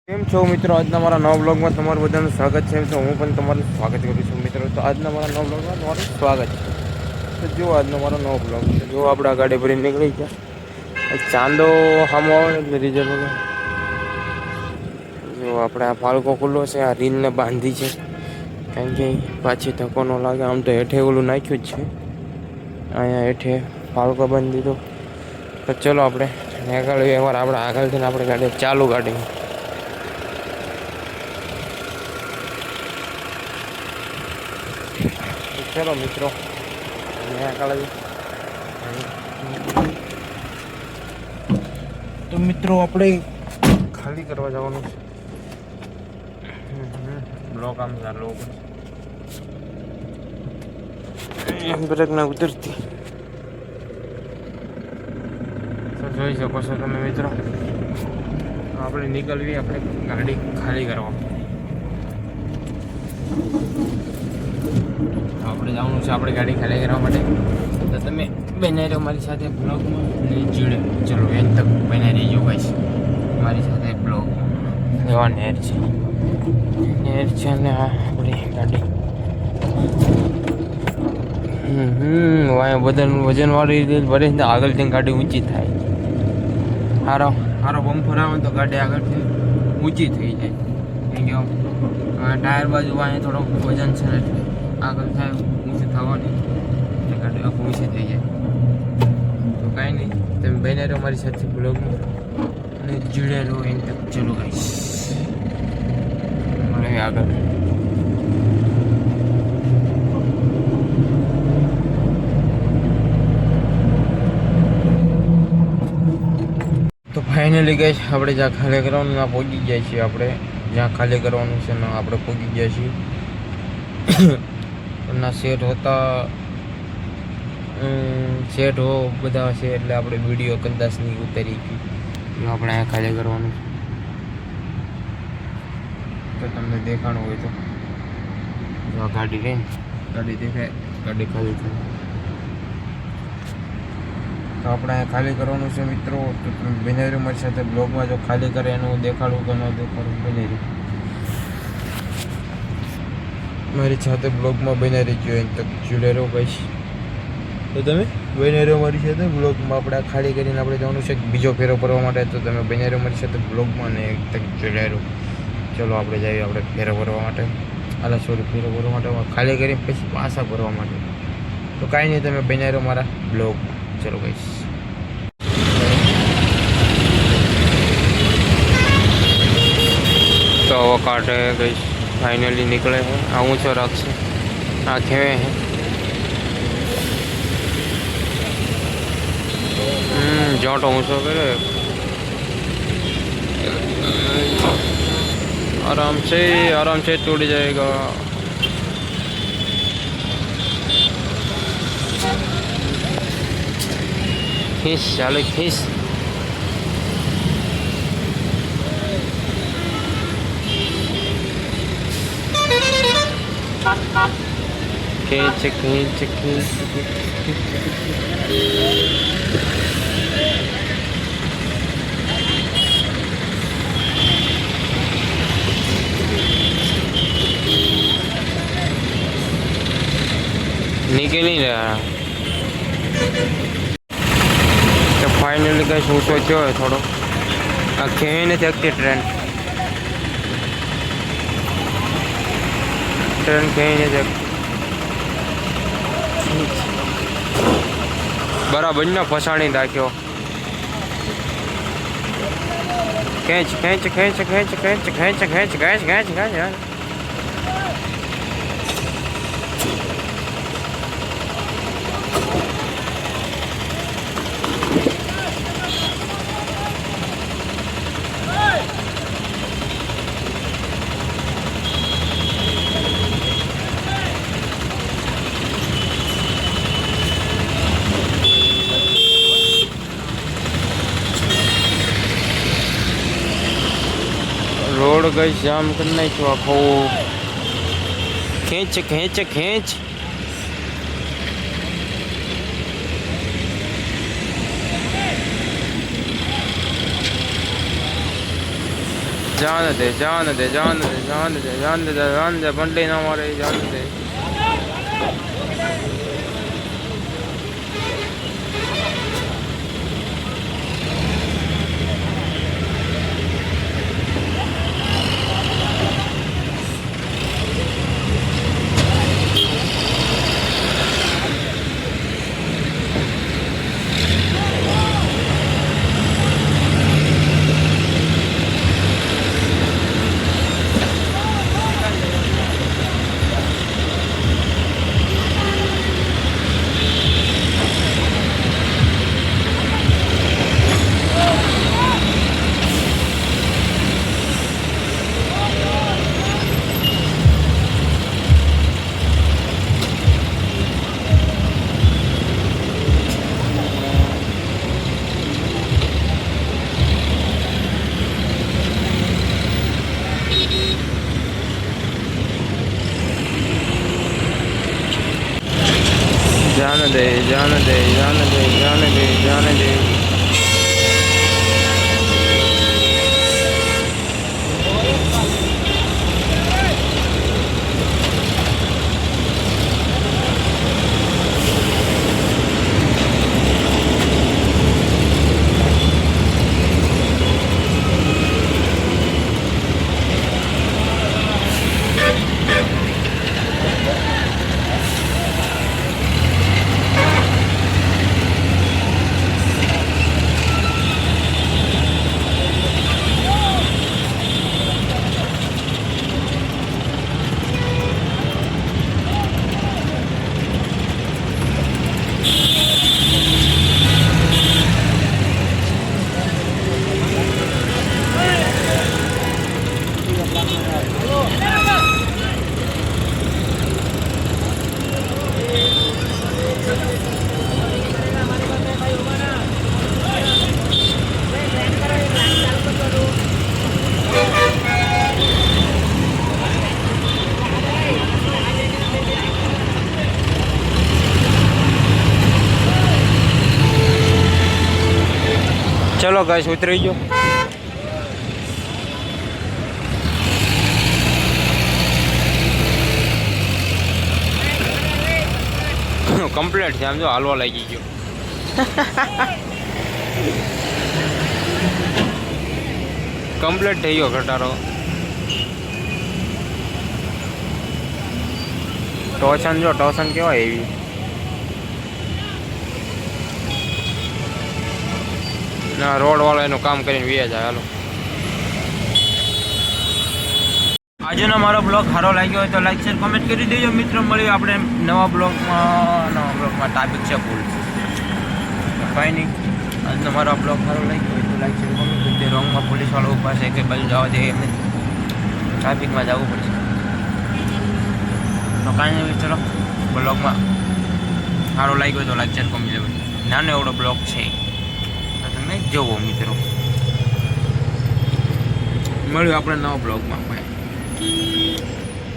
કેમ છો મિત્રો? આજના મારા નવા બ્લોગમાં તમારું બધાનું સ્વાગત છે. તો હું પણ તમારું સ્વાગત કરું છું મિત્રો. તો આજના મારા નવા બ્લોગમાં તમારું સ્વાગત છે. તો જો આજનો મારો નવો બ્લોગ છે. જો આપણે આ ગાડી ભરીને નીકળી ગયા. ચાંદો સામો આવે ને એટલે રિઝલ્ટ વગર. જો આપણે આ ફાળકો ખુલ્લો છે. આ રીલને બાંધી છે. કારણ કે પાછી ધક્કો ન લાગે. આમ તો હેઠે ઓલું નાખ્યું જ છે. અહીંયા હેઠે ફાળકો બાંધી દીધો. તો ચલો આપણે આગળ વ્યવહાર આપણે આગળથી આપણે ગાડી ચાલુ ગાડી. ચલો મિત્રો તો મિત્રો આપણે ખાલી કરવા જવાનું છે. બ્લોક આમ ચાલુ બ્રેક ના ઉતરતી તો જોઈ શકો છો તમે મિત્રો. આપણે નીકળવી આપણે ગાડી ખાલી કરવા. આપણે જવાનું છે આપણે ગાડી ખાલી કરવા માટે. તો તમે બનાવી મારી સાથે બ્લોગમાં નહીં જોડે. ચલો એમ તક બનાવી રહીજો ભાઈ મારી સાથે બ્લોગમાં. એવા નેર છે ને આ આપણી ગાડી. બધાનું વજન વાળી રીતે ભરે ને આગળથી ગાડી ઊંચી થાય. સારો બમ્ફર આવે તો ગાડી આગળથી ઊંચી થઈ જાય. કેમ કે ટાયર બાજુ અહીંયા થોડોક વજન છે ને એટલે આગળ થાય ઊંચી થવાની એટલે ગાડી ઊંચી થઈ જાય. તો કાંઈ નહીં, તમે બને રહો મારી સાથે બ્લોગમાં અને જોડે રહો. એમ તક ચલો ગાઈશ મળે આગળ. તો ફાઇનલી ગાઈશ આપણે જ્યાં ખાલી કરવાનું ત્યાં પહોંચી ગયા છીએ. આપણે જ્યાં ખાલી કરવાનું છે ને આપણે પહોંચી ગયા છીએ. ના સેટ હોતા સેટ હો બધા છે એટલે આપણે વિડીયો કદાચ નહીં ઉતારી ગઈ. આપણે અહીંયા ખાલી કરવાનું છે. તો તમને દેખાણું હોય તો ગાડી લઈને ગાડી દેખાય, ગાડી ખાલી થાય. તો આપણે અહીંયા ખાલી કરવાનું છે મિત્રો. તો તમે બનાવી મારી સાથે બ્લોગમાં જો ખાલી કરે એનું દેખાડું કે ન દેખાડું બનાવી મારી સાથે બ્લોગમાં બનાવી ગયો એમ તક જોડે રહો કહીશ. તો તમે બનાવી રહ્યો મારી સાથે બ્લોગમાં. આપણે ખાલી કરીને આપણે જવાનું છે બીજો ફેરો ભરવા માટે. તો તમે બનાવી રહ્યો મારી સાથે બ્લોગમાં ને એક તક જોડે રહો. ચલો આપણે જઈએ આપણે ફેરો ભરવા માટે. ફેરો ભરવા માટે ખાલી કરીને પછી પાછા ભરવા માટે. તો કાંઈ નહીં, તમે બનાવી રહ્યો મારા બ્લોગમાં. ચલો કહીશ. તો હવે કાઢે ગઈ ફાઇનલી નીકળે છે. આ ઊંચો રાખશે, આ ખેવે છે. જોટો ઊંચો કરે आराम से टूट जाएगा. खींच चाले खींच. खींच खींच खींच निकल नहीं रहा. तो फाइनली कहीं ऊँचो थो है थोड़ो. आ खेवी नहीं थकती ट्रेन खेवी नहीं थकती बराबर ने फसाणी नाख्यो. खेच खेच खेच खेच खेच खेच खेच खेच खेच खेच. रोड गई जाम करना ही तो आखो. खींच खींच खींच. जान दे जान दे जान दे जान दे जान दे जान दे बंडे ना मारे जान दे जान दे जान दे जान दे जान दे जान दे चलो गाइस उतरी गयो कम्प्लीट है जो हालवा लगी गयो कम्प्लीट थी गयो घटारो टोचन जो टोचन केवा एवी ना रोड वाला एनु काम करीने वीया जाय हालो આજનો મારો બ્લોગ સારો લાગ્યો હોય તો લાઈક શેર કમેન્ટ કરી દેજો મિત્રો મળીએ આપણે નવા બ્લોગમાં ટોપિક છે ભૂલ કંઈ નહીં આજનો મારો બ્લોગ સારો લાગ્યો હોય તો લાઈક શેર કમેન્ટ કરી દે રોંગમાં પોલીસવાળા ઊભા છે કે બાજુ જવા દે એમને ટ્રાફિકમાં જવું પડશે તો કાંઈ નહીં ચલો બ્લોગમાં સારો લાગ્યો હોય તો લાઈક શેર કમેન્ટ દેજો નાનો એવડો બ્લોગ છે તો તમે જોવો મિત્રો મળ્યું આપણે નવા બ્લોગમાં.